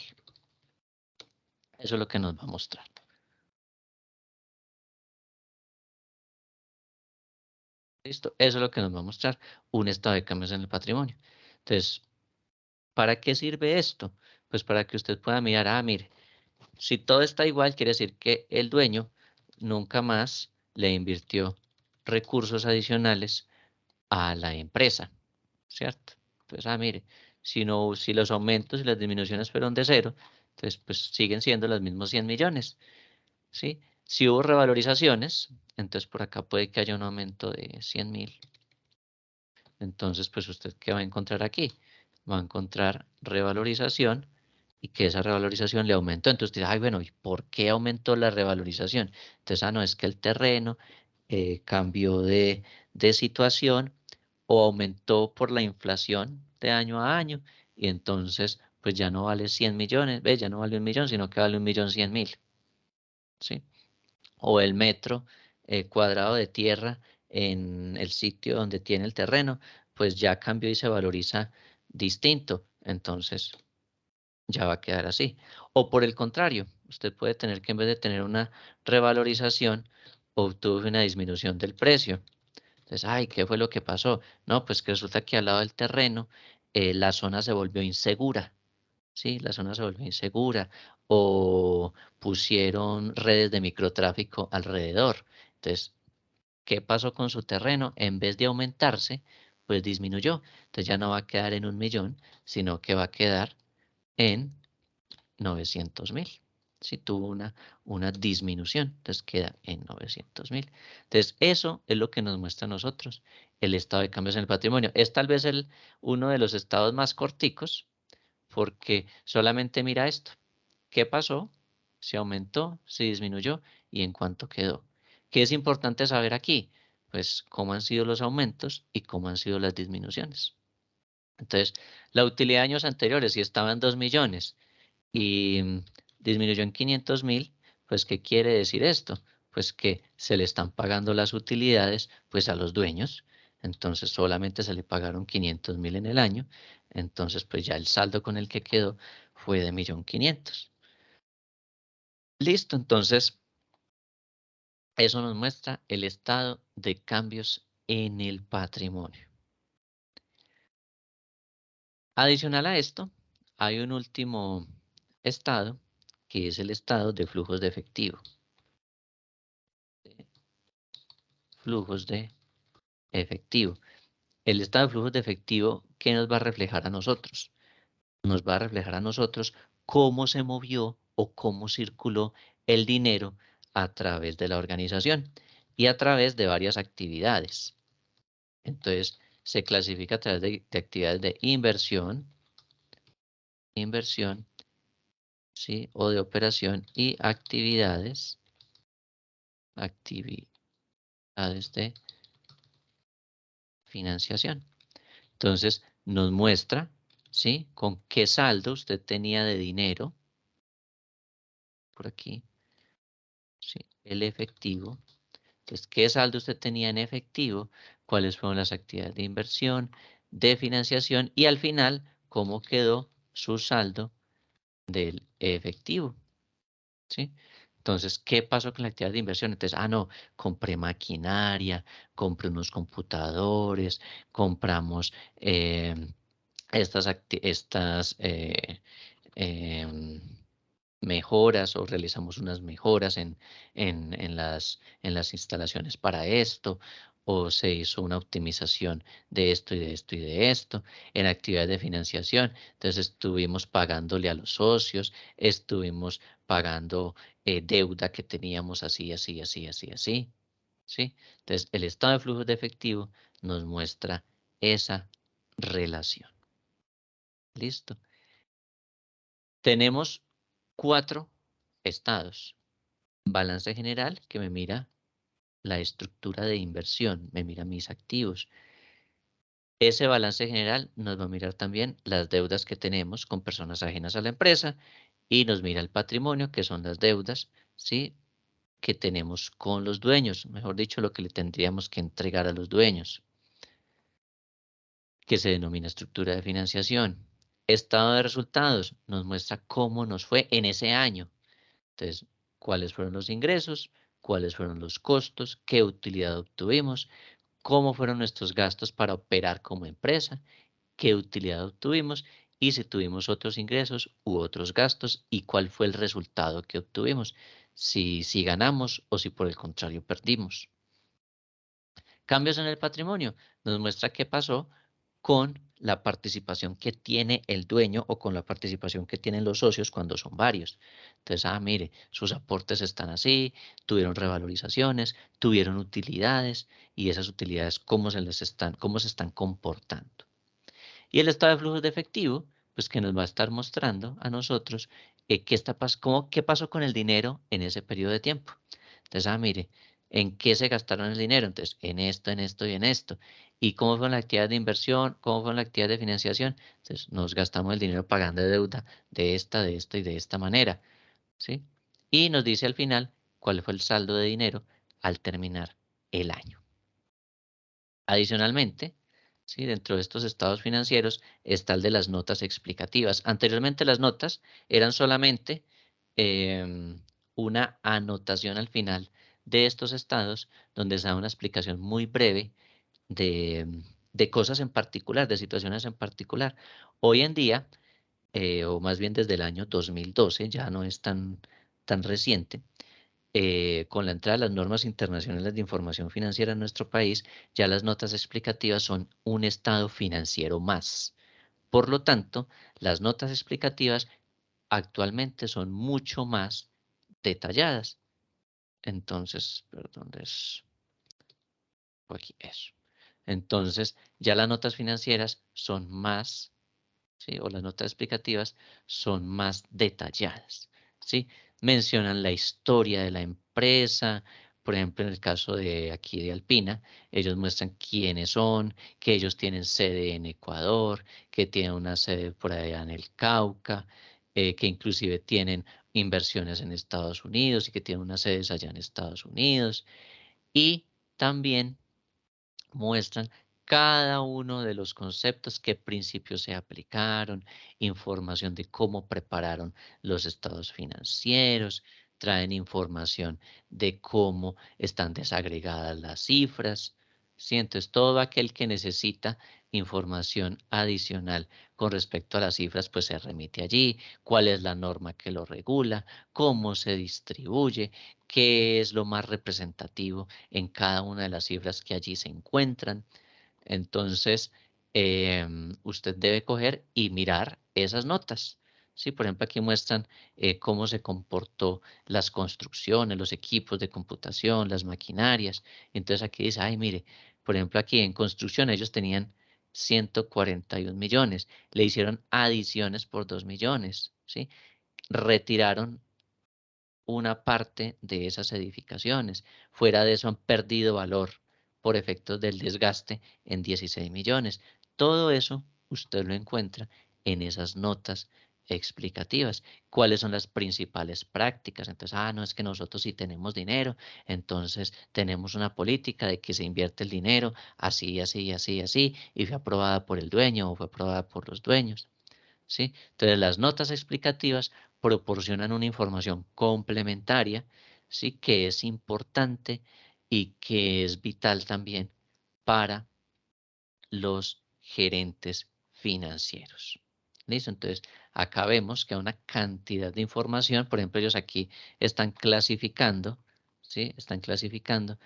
Eso es lo que nos va a mostrar. ¿Listo? Eso es lo que nos va a mostrar un estado de cambios en el patrimonio. Entonces, ¿para qué sirve esto? Pues para que usted pueda mirar, mire, si todo está igual, quiere decir que el dueño nunca más le invirtió recursos adicionales a la empresa, ¿cierto? Entonces, mire, si los aumentos y las disminuciones fueron de cero, entonces pues siguen siendo los mismos 100 millones, ¿sí? Si hubo revalorizaciones, entonces por acá puede que haya un aumento de 100.000. Entonces, pues usted, ¿qué va a encontrar aquí? Va a encontrar revalorización y que esa revalorización le aumentó. Entonces usted dice, ay, bueno, ¿y por qué aumentó la revalorización? Entonces, no, es que el terreno cambió de situación o aumentó por la inflación de año a año y entonces, pues ya no vale 100 millones, ¿ves? Ya no vale 1.000.000, sino que vale 1.100.000, ¿sí? O el metro cuadrado de tierra en el sitio donde tiene el terreno, pues ya cambió y se valoriza distinto. Entonces ya va a quedar así. O por el contrario, usted puede tener que en vez de tener una revalorización, obtuvo una disminución del precio. Entonces, ay, ¿qué fue lo que pasó? No, pues que resulta que al lado del terreno la zona se volvió insegura. Sí, la zona se volvió insegura o pusieron redes de microtráfico alrededor. Entonces, ¿qué pasó con su terreno? En vez de aumentarse, pues disminuyó. Entonces ya no va a quedar en 1.000.000, sino que va a quedar en 900.000. Si tuvo una disminución, entonces queda en 900.000. Entonces, eso es lo que nos muestra a nosotros el estado de cambios en el patrimonio. Es tal vez uno de los estados más corticos, porque solamente mira esto. ¿Qué pasó? ¿Se aumentó? ¿Se disminuyó? ¿Y en cuánto quedó? ¿Qué es importante saber aquí? Pues cómo han sido los aumentos y cómo han sido las disminuciones. Entonces, la utilidad de años anteriores, si estaba en 2 millones y disminuyó en 500.000, pues ¿qué quiere decir esto? Pues que se le están pagando las utilidades pues a los dueños. Entonces solamente se le pagaron 500.000 en el año. Entonces pues ya el saldo con el que quedó fue de 1.500.000. Listo, entonces eso nos muestra el estado de cambios en el patrimonio. Adicional a esto, hay un último estado que es el estado de flujos de efectivo. Flujos de efectivo. El estado de flujos de efectivo, ¿qué nos va a reflejar a nosotros? Nos va a reflejar a nosotros cómo se movió o cómo circuló el dinero a través de la organización y a través de varias actividades. Entonces, se clasifica a través de actividades de inversión, ¿sí? O de operación y actividades de financiación. Entonces, nos muestra, ¿sí? Con qué saldo usted tenía de dinero, por aquí, ¿sí? El efectivo. Entonces, ¿qué saldo usted tenía en efectivo? ¿Cuáles fueron las actividades de inversión, de financiación? Y al final, ¿cómo quedó su saldo del efectivo? ¿Sí? Entonces, ¿qué pasó con la actividad de inversión? Entonces, no, compré maquinaria, compré unos computadores, compramos estas em, mejoras o realizamos unas mejoras en las instalaciones para esto, o se hizo una optimización de esto y de esto y de esto, en actividades de financiación. Entonces estuvimos pagándole a los socios, estuvimos pagando deuda que teníamos así, así, así, así, así, ¿sí? Entonces el estado de flujos de efectivo nos muestra esa relación. ¿Listo? Tenemos 4 estados. Balance general, que me mira la estructura de inversión, me mira mis activos. Ese balance general nos va a mirar también las deudas que tenemos con personas ajenas a la empresa y nos mira el patrimonio, que son las deudas, ¿sí? Que tenemos con los dueños, mejor dicho, lo que le tendríamos que entregar a los dueños, que se denomina estructura de financiación. Estado de resultados nos muestra cómo nos fue en ese año. Entonces, ¿cuáles fueron los ingresos? ¿Cuáles fueron los costos? ¿Qué utilidad obtuvimos? ¿Cómo fueron nuestros gastos para operar como empresa? ¿Qué utilidad obtuvimos? Y si tuvimos otros ingresos u otros gastos y cuál fue el resultado que obtuvimos. Si ganamos o si por el contrario perdimos. Cambios en el patrimonio. Nos muestra qué pasó con la participación que tiene el dueño o con la participación que tienen los socios cuando son varios. Entonces, mire, sus aportes están así, tuvieron revalorizaciones, tuvieron utilidades y esas utilidades cómo se están comportando. Y el estado de flujos de efectivo, pues que nos va a estar mostrando a nosotros qué pasó con el dinero en ese periodo de tiempo. Entonces, mire, ¿en qué se gastaron el dinero? Entonces, en esto y en esto. ¿Y cómo fue la actividad de inversión? ¿Cómo fue la actividad de financiación? Entonces, nos gastamos el dinero pagando deuda de esta y de esta manera, ¿sí? Y nos dice al final cuál fue el saldo de dinero al terminar el año. Adicionalmente, ¿sí? Dentro de estos estados financieros está el de las notas explicativas. Anteriormente las notas eran solamente una anotación al final de estos estados donde se da una explicación muy breve de cosas en particular, de situaciones en particular. Hoy en día, o más bien desde el año 2012, ya no es tan reciente, con la entrada de las normas internacionales de información financiera en nuestro país, ya las notas explicativas son un estado financiero más. Por lo tanto, las notas explicativas actualmente son mucho más detalladas. Entonces, perdón, aquí eso. Entonces, ya las notas financieras son más, ¿sí? O las notas explicativas son más detalladas, ¿sí? Mencionan la historia de la empresa, por ejemplo, en el caso de aquí de Alpina, ellos muestran quiénes son, que ellos tienen sede en Ecuador, que tienen una sede por allá en el Cauca, que inclusive tienen inversiones en Estados Unidos y que tienen unas sedes allá en Estados Unidos. Y también muestran cada uno de los conceptos, qué principios se aplicaron, información de cómo prepararon los estados financieros, traen información de cómo están desagregadas las cifras. ¿Sí? Entonces, todo aquel que necesita información adicional con respecto a las cifras, pues se remite allí, cuál es la norma que lo regula, cómo se distribuye, qué es lo más representativo en cada una de las cifras que allí se encuentran. Entonces, usted debe coger y mirar esas notas. Sí, por ejemplo, aquí muestran cómo se comportó las construcciones, los equipos de computación, las maquinarias. Entonces aquí dice, ay, mire, por ejemplo, aquí en construcción ellos tenían 141 millones, le hicieron adiciones por 2 millones, ¿sí? Retiraron una parte de esas edificaciones. Fuera de eso han perdido valor por efectos del desgaste en 16 millones. Todo eso usted lo encuentra en esas notas explicativas. ¿Cuáles son las principales prácticas? Entonces, no es que nosotros sí tenemos dinero, entonces tenemos una política de que se invierte el dinero así, así, así, así, y fue aprobada por el dueño o fue aprobada por los dueños. ¿Sí? Entonces, las notas explicativas proporcionan una información complementaria, ¿sí? Que es importante y que es vital también para los gerentes financieros. ¿Listo? Entonces, acá vemos que hay una cantidad de información, por ejemplo, ellos aquí están clasificando, ¿sí? Están clasificando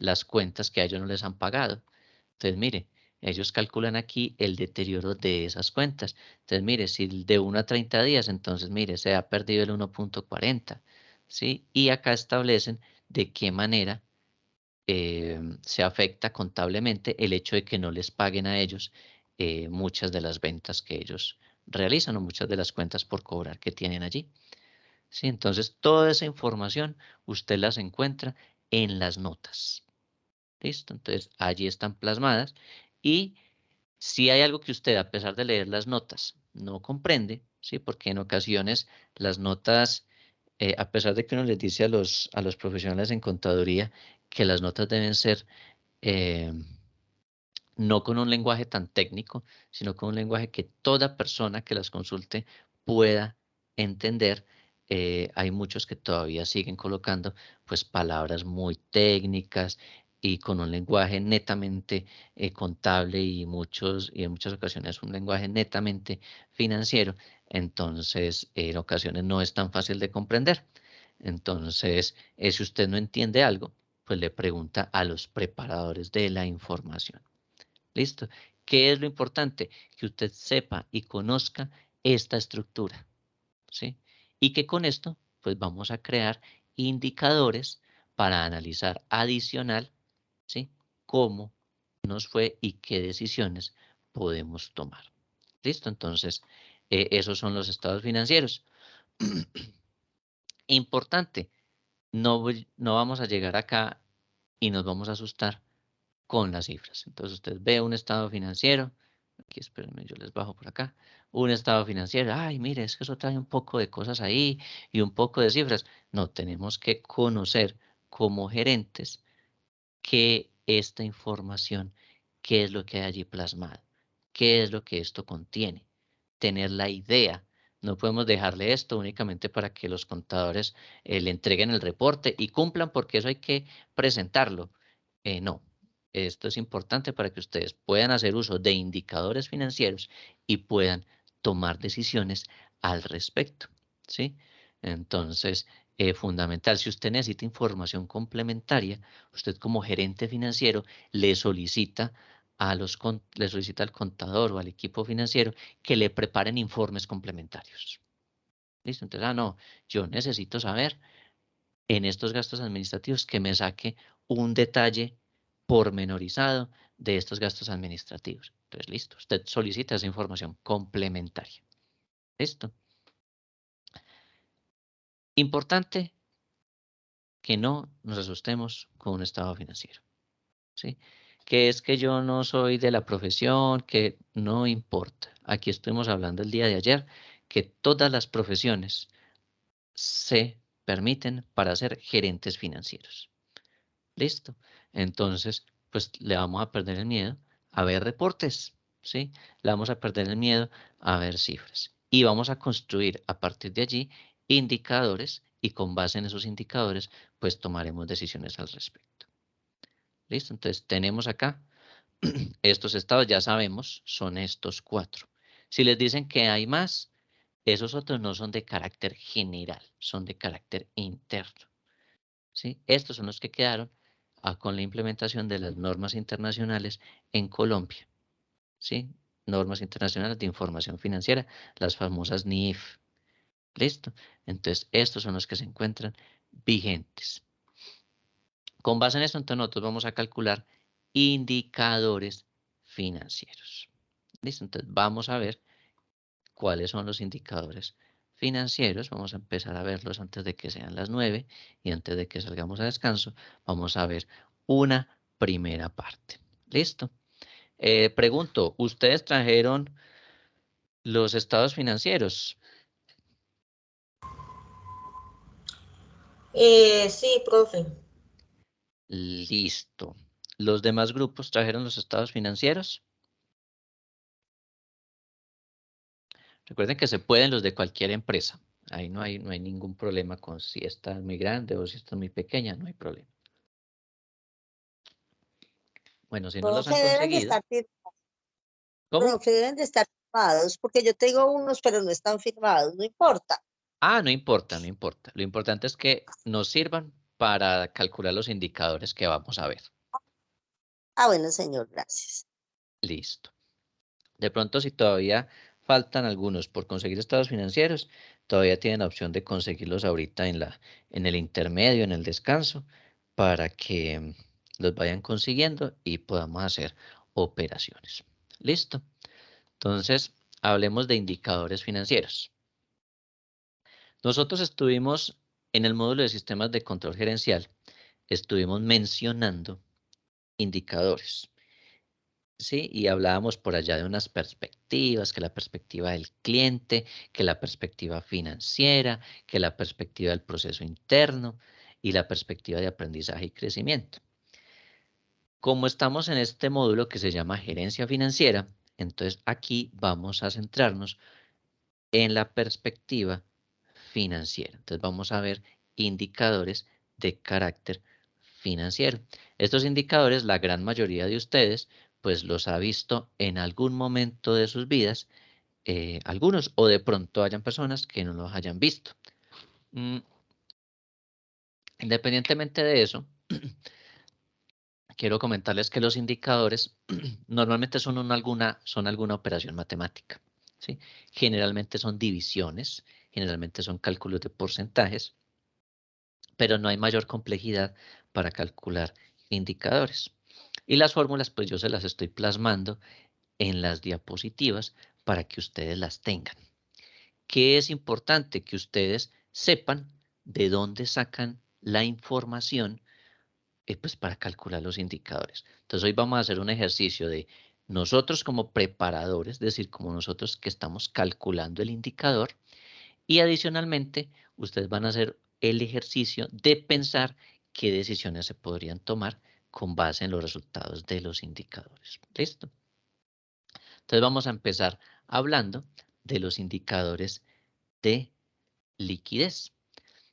las cuentas que a ellos no les han pagado. Entonces, mire, ellos calculan aquí el deterioro de esas cuentas. Entonces, mire, si de 1 a 30 días, entonces, mire, se ha perdido el 1,40, ¿sí? Y acá establecen de qué manera se afecta contablemente el hecho de que no les paguen a ellos muchas de las ventas que ellos realizan o muchas de las cuentas por cobrar que tienen allí. ¿Sí? Entonces, toda esa información usted las encuentra en las notas. ¿Listo? Entonces, allí están plasmadas y si hay algo que usted, a pesar de leer las notas, no comprende, ¿sí? Porque en ocasiones las notas, a pesar de que uno les dice a los profesionales en contaduría que las notas deben ser eh, no con un lenguaje tan técnico, sino con un lenguaje que toda persona que las consulte pueda entender. Hay muchos que todavía siguen colocando pues palabras muy técnicas y con un lenguaje netamente contable y en muchas ocasiones un lenguaje netamente financiero. Entonces, en ocasiones no es tan fácil de comprender. Entonces, si usted no entiende algo, pues le pregunta a los preparadores de la información. ¿Listo? ¿Qué es lo importante? Que usted sepa y conozca esta estructura, ¿sí? Y que con esto, pues vamos a crear indicadores para analizar adicional, ¿sí? Cómo nos fue y qué decisiones podemos tomar. ¿Listo? Entonces, esos son los estados financieros. Importante, no vamos a llegar acá y nos vamos a asustar con las cifras. Entonces, usted ve un estado financiero, aquí espérenme, yo les bajo por acá, un estado financiero, ay, mire, es que eso trae un poco de cosas ahí y un poco de cifras. No, tenemos que conocer como gerentes qué esta información, qué es lo que hay allí plasmado, qué es lo que esto contiene, tener la idea. No podemos dejarle esto únicamente para que los contadores le entreguen el reporte y cumplan porque eso hay que presentarlo. No, esto es importante para que ustedes puedan hacer uso de indicadores financieros y puedan tomar decisiones al respecto, ¿sí? Entonces, fundamental, si usted necesita información complementaria, usted como gerente financiero le solicita al contador o al equipo financiero que le preparen informes complementarios. ¿Listo? Entonces, no, yo necesito saber en estos gastos administrativos que me saque un detalle pormenorizado de estos gastos administrativos. Entonces, listo, usted solicita esa información complementaria. ¿Listo? Importante que no nos asustemos con un estado financiero. ¿Sí? Que es que yo no soy de la profesión, que no importa. Aquí estuvimos hablando el día de ayer que todas las profesiones se permiten para ser gerentes financieros. ¿Listo? Entonces, pues le vamos a perder el miedo a ver reportes, ¿sí? Le vamos a perder el miedo a ver cifras. Y vamos a construir a partir de allí indicadores y con base en esos indicadores, pues tomaremos decisiones al respecto. ¿Listo? Entonces, tenemos acá estos estados, ya sabemos, son estos 4. Si les dicen que hay más, esos otros no son de carácter general, son de carácter interno. ¿Sí? Estos son los que quedaron con la implementación de las normas internacionales en Colombia. ¿Sí? Normas internacionales de información financiera, las famosas NIF. ¿Listo? Entonces, estos son los que se encuentran vigentes. Con base en esto, entonces nosotros vamos a calcular indicadores financieros. ¿Listo? Entonces, vamos a ver cuáles son los indicadores financieros. Vamos a empezar a verlos antes de que sean las 9 y antes de que salgamos a descanso. Vamos a ver una primera parte. ¿Listo? Pregunto, ¿ustedes trajeron los estados financieros? Sí, profe. Listo. ¿Los demás grupos trajeron los estados financieros? Recuerden que se pueden los de cualquier empresa. Ahí no hay ningún problema con si esta es muy grande o si esta es muy pequeña, no hay problema. Bueno, si no los Profe, han deben de conseguido, estar, ¿cómo? profe, deben de estar firmados, porque yo tengo unos, pero no están firmados, no importa. Ah, no importa, no importa. Lo importante es que nos sirvan para calcular los indicadores que vamos a ver. Ah, bueno, señor, gracias. Listo. De pronto, si todavía faltan algunos por conseguir estados financieros, todavía tienen la opción de conseguirlos ahorita en el intermedio, en el descanso, para que los vayan consiguiendo y podamos hacer operaciones. Listo. Entonces, hablemos de indicadores financieros. Nosotros estuvimos en el módulo de sistemas de control gerencial, estuvimos mencionando indicadores, ¿sí? Y hablábamos por allá de unas perspectivas, que la perspectiva del cliente, que la perspectiva financiera, que la perspectiva del proceso interno y la perspectiva de aprendizaje y crecimiento. Como estamos en este módulo que se llama gerencia financiera, entonces aquí vamos a centrarnos en la perspectiva financiera. Entonces vamos a ver indicadores de carácter financiero. Estos indicadores, la gran mayoría de ustedes, pues los ha visto en algún momento de sus vidas, algunos, o de pronto hayan personas que no los hayan visto. Independientemente de eso, quiero comentarles que los indicadores normalmente son alguna operación matemática, ¿sí? Generalmente son divisiones, generalmente son cálculos de porcentajes, pero no hay mayor complejidad para calcular indicadores. Y las fórmulas, pues yo se las estoy plasmando en las diapositivas para que ustedes las tengan. ¿Qué es importante? Que ustedes sepan de dónde sacan la información pues para calcular los indicadores. Entonces hoy vamos a hacer un ejercicio de nosotros como preparadores, es decir, como nosotros que estamos calculando el indicador, y adicionalmente ustedes van a hacer el ejercicio de pensar qué decisiones se podrían tomar con base en los resultados de los indicadores. ¿Listo? Entonces vamos a empezar hablando de los indicadores de liquidez.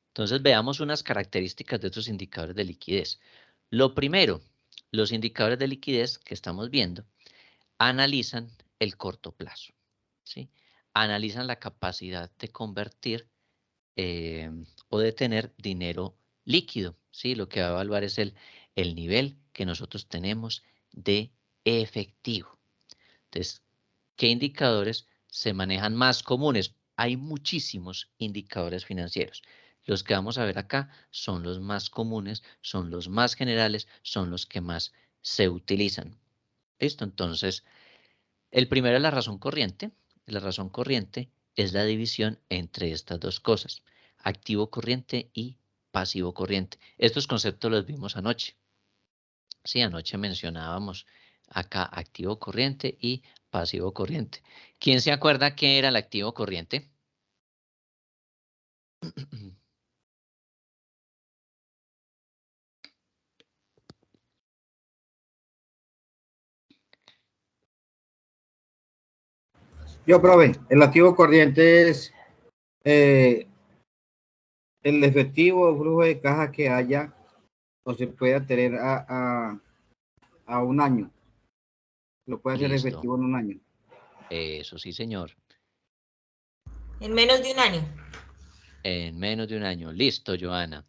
Entonces veamos unas características de estos indicadores de liquidez. Lo primero, los indicadores de liquidez que estamos viendo analizan el corto plazo, ¿sí? Analizan la capacidad de convertir o de tener dinero líquido, ¿sí? Lo que va a evaluar es el nivel que nosotros tenemos de efectivo. Entonces, ¿qué indicadores se manejan más comunes? Hay muchísimos indicadores financieros. Los que vamos a ver acá son los más comunes, son los más generales, son los que más se utilizan. ¿Listo? Entonces, el primero es la razón corriente. La razón corriente es la división entre estas dos cosas, activo corriente y pasivo corriente. Estos conceptos los vimos anoche. Sí, anoche mencionábamos acá activo corriente y pasivo corriente. ¿Quién se acuerda qué era el activo corriente? Yo probé. El activo corriente es el efectivo o flujo de caja que haya o se pueda tener a un año. Lo puede hacer Listo. efectivo en un año. Eso sí, señor. En menos de un año. En menos de un año. Listo, Joana.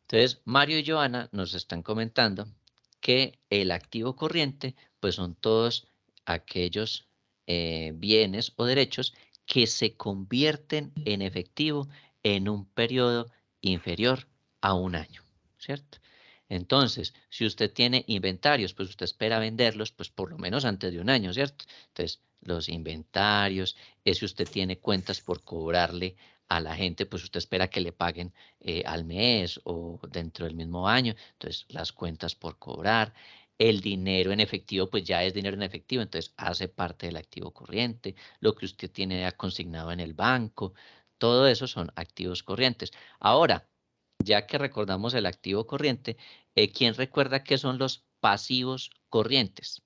Entonces, Mario y Joana nos están comentando que el activo corriente, pues son todos aquellos bienes o derechos que se convierten en efectivo en un periodo inferior a un año, ¿cierto? Entonces, si usted tiene inventarios, pues usted espera venderlos, pues por lo menos antes de un año, ¿cierto? Entonces, los inventarios, si usted tiene cuentas por cobrarle a la gente, pues usted espera que le paguen al mes o dentro del mismo año. Entonces, las cuentas por cobrar. El dinero en efectivo, pues ya es dinero en efectivo, entonces hace parte del activo corriente. Lo que usted tiene ya consignado en el banco, todo eso son activos corrientes. Ahora, ya que recordamos el activo corriente, ¿quién recuerda qué son los pasivos corrientes?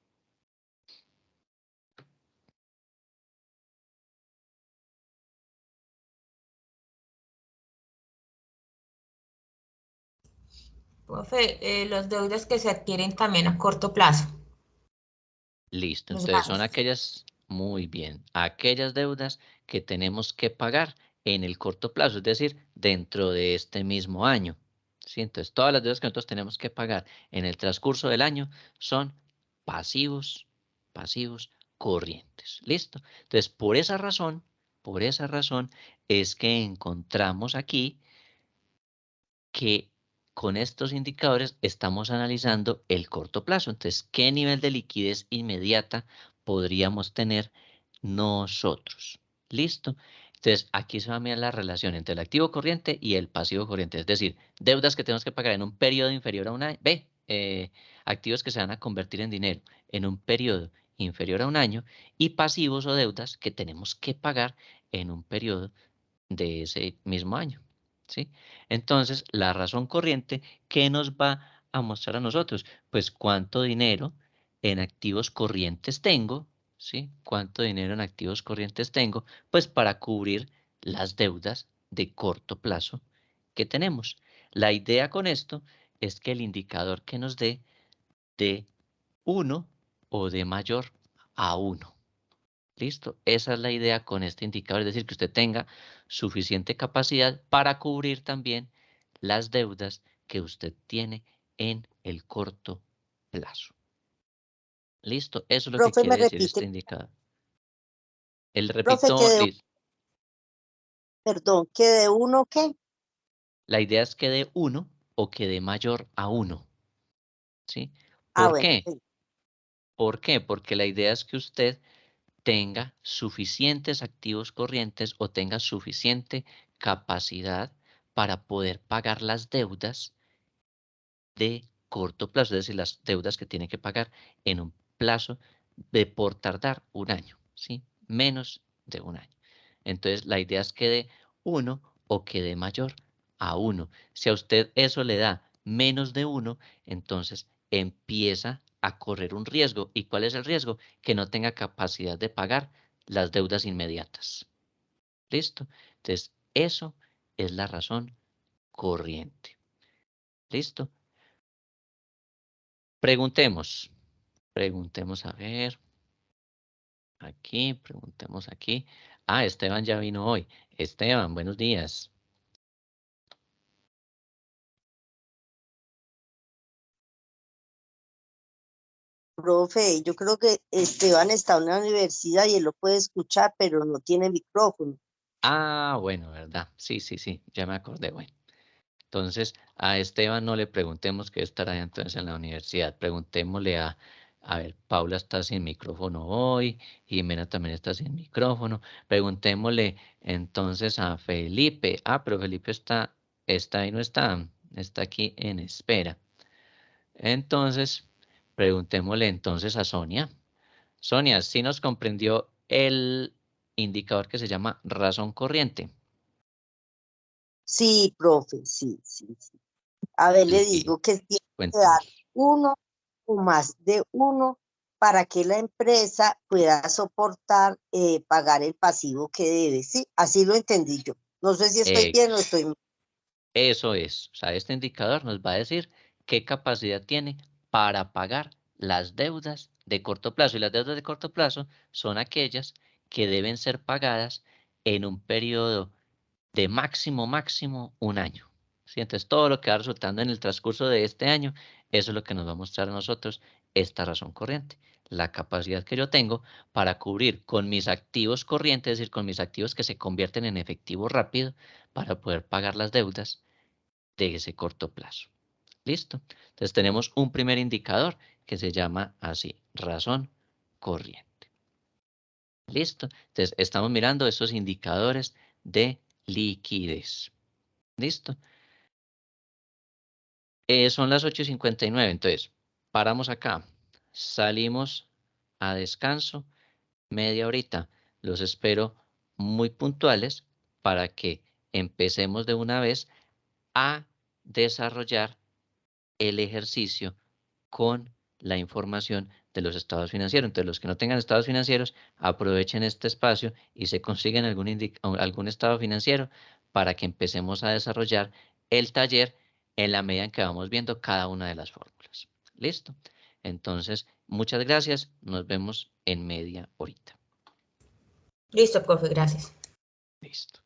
Profe, las deudas que se adquieren también a corto plazo. Listo, Los entonces son gastos. aquellas, muy bien, aquellas deudas que tenemos que pagar en el corto plazo, es decir, dentro de este mismo año. ¿Sí? Entonces, todas las deudas que nosotros tenemos que pagar en el transcurso del año son pasivos, pasivos corrientes. ¿Listo? Entonces, por esa razón es que encontramos aquí que con estos indicadores estamos analizando el corto plazo. Entonces, ¿qué nivel de liquidez inmediata podríamos tener nosotros? ¿Listo? Entonces, aquí se va a mirar la relación entre el activo corriente y el pasivo corriente. Es decir, deudas que tenemos que pagar en un periodo inferior a un año. Activos que se van a convertir en dinero en un periodo inferior a un año y pasivos o deudas que tenemos que pagar en un periodo de ese mismo año. ¿Sí? Entonces, la razón corriente, ¿qué nos va a mostrar a nosotros? Pues cuánto dinero en activos corrientes tengo, ¿sí? Cuánto dinero en activos corrientes tengo, pues para cubrir las deudas de corto plazo que tenemos. La idea con esto es que el indicador que nos dé de 1 o de mayor a 1. ¿Listo? Esa es la idea con este indicador, es decir, que usted tenga suficiente capacidad para cubrir también las deudas que usted tiene en el corto plazo. ¿Listo? Eso es lo que Profe, me quiere decir repite, este indicador. El profe, repito, perdón, que de uno, ¿qué? la idea es que dé 1 o que dé mayor a 1. ¿Sí? Ah, ¿Por bueno, qué? sí. ¿Por qué? Porque la idea es que usted tenga suficientes activos corrientes o tenga suficiente capacidad para poder pagar las deudas de corto plazo, es decir, las deudas que tiene que pagar en un plazo de por tardar un año, ¿sí? Menos de un año. Entonces, la idea es que dé 1 o que dé mayor a 1. Si a usted eso le da menos de 1, entonces empieza a correr un riesgo. ¿Y cuál es el riesgo? Que no tenga capacidad de pagar las deudas inmediatas. ¿Listo? Entonces, eso es la razón corriente. ¿Listo? Preguntemos. Preguntemos a ver. Aquí, preguntemos aquí. Ah, Esteban ya vino hoy. Esteban, buenos días. Profe, yo creo que Esteban está en la universidad y él lo puede escuchar, pero no tiene micrófono. Ah, bueno, ¿verdad? Sí, sí, sí, ya me acordé. Bueno, entonces a Esteban no le preguntemos qué estará entonces en la universidad. Preguntémosle a ver, Paula está sin micrófono hoy, Jimena también está sin micrófono. Preguntémosle entonces a Felipe. Ah, pero Felipe está ahí, no está, está aquí en espera. Entonces, preguntémosle entonces a Sonia. Sonia, ¿sí nos comprendió el indicador que se llama razón corriente? Sí, profe, sí, sí, sí. A ver, le Sí, digo que tiene que dar cuéntenos. uno o más de uno para que la empresa pueda soportar pagar el pasivo que debe. Sí, así lo entendí yo. No sé si estoy bien o estoy mal. Eso es. O sea, este indicador nos va a decir qué capacidad tiene para pagar las deudas de corto plazo. Y las deudas de corto plazo son aquellas que deben ser pagadas en un periodo de máximo un año. ¿Sí? Entonces, todo lo que va resultando en el transcurso de este año, eso es lo que nos va a mostrar a nosotros esta razón corriente. La capacidad que yo tengo para cubrir con mis activos corrientes, es decir, con mis activos que se convierten en efectivo rápido, para poder pagar las deudas de ese corto plazo. ¿Listo? Entonces, tenemos un primer indicador que se llama así, razón corriente. ¿Listo? Entonces, estamos mirando estos indicadores de liquidez. ¿Listo? Son las 8:59, entonces paramos acá, salimos a descanso, media horita. Los espero muy puntuales para que empecemos de una vez a desarrollar el ejercicio con la información de los estados financieros. Entonces, los que no tengan estados financieros, aprovechen este espacio y se consiguen algún estado financiero para que empecemos a desarrollar el taller en la medida en que vamos viendo cada una de las fórmulas. ¿Listo? Entonces, muchas gracias. Nos vemos en media horita. Listo, profe, gracias. Listo.